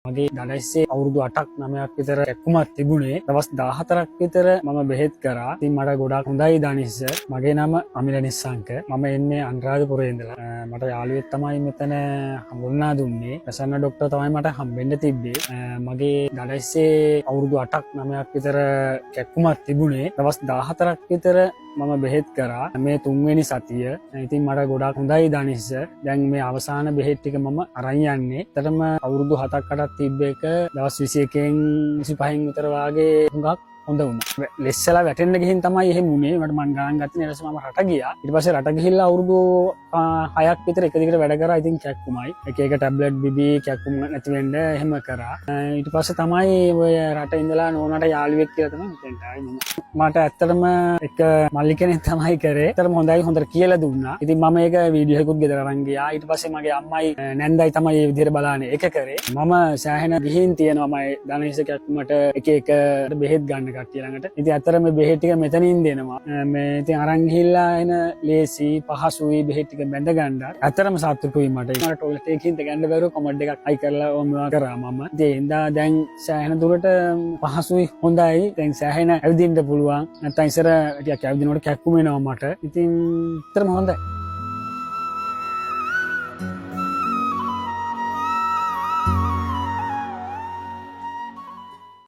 මගේ දඩස්සේ අවුරුදු 8ක් 9ක් විතර කැක්කුමක් තිබුණේ. දවස් 14ක් විතර මම බෙහෙත් කරා. ඉතින් මට ගොඩාක් හොඳයි දනිස්ස. මගේ නම අමිල නිස්සංක. මම එන්නේ අනුරාධපුරේ ඉඳලා. මට යාළුවෙක් තමයි මෙතන හඳුන්වා දුන්නේ. ප්‍රසන්න ડોක්ටර් තමයි මට හම්බෙන්න තිබ්බේ. මගේ දඩස්සේ අවුරුදු 8ක් 9ක් විතර කැක්කුමක් තිබුණේ. දවස් 14ක් විතර මම බෙහෙත් කරා. මේ 3 වෙනි සතිය. ඉතින් මට ගොඩාක් හොඳයි දනිස්ස. දැන් මේ අවසාන බෙහෙත් ටික මම අරන් යන්නේ. ඇත්තටම අවුරුදු 7ක් 8ක් තිබ්බ එක දවස් 21න් 25න් විතර වාගේ හුඟක් හොඳ වුණා. ලෙස්සලා වැටෙන්න ගිහින් තමයි එහෙම උනේ. මට මං ගණන් ගත්තේ ඊට පස්සේ මම රට ගියා. ඊට පස්සේ රට ගිහිල්ලා අවුරුදු 6ක් විතර එක දිගට වැඩ කරා. ඉතින් කැක්කුමයි. එක එක ටැබ්ලට් බිබී කැක්කුම නැති වෙන්න එහෙම කරා. ඊට පස්සේ තමයි ඔය රට ඉඳලා නෝනාට යාළුවෙක් කියලා තමයි මෙතෙන්ට ආවේ මම. මට ඇත්තටම එක මල්ලි කෙනෙක් තමයි කරේ. ඇත්තටම හොඳයි හොඳට කියලා දුන්නා. ඉතින් මම ඒක වීඩියෝ එකකුත් ගෙදර අරන් ගියා. ඊට පස්සේ මගේ අම්මයි නැන්දයි තමයි මේ විදිහට බලන්නේ ඒක කරේ. මම සෑහෙන ගිහින් තියෙනවා මම දනිස්ස කැක්කුමට එක එක බෙහෙත් ගන්න කට්ටිය ළඟට. ඉතින් ඇත්තටම මේ බෙහෙත් ටික මෙතනින් දෙනවා. මේ ඉතින් අරන් ගිහිල්ලා එන ලේසි පහසුයි බෙහෙත් ටික බැඳ ගන්න. ඇත්තටම සතුටුයි මට. මට ටොයිලට් එකකින් ගන්න බැරුව කමෙන්ට් එකක් අයි කරලා ඕවා කරා මම. ඉතින් එඳා දැන් සෑහෙන දුරට පහසුයි හොඳයි. දැන් සෑහෙන ඇවිදින්න පුළුවන්. නැත්නම් ඉස්සර ටිකක් ඇවිදිනකොට කැක්කුම එනවා මට. ඉතින් ඇත්තටම හොඳයි.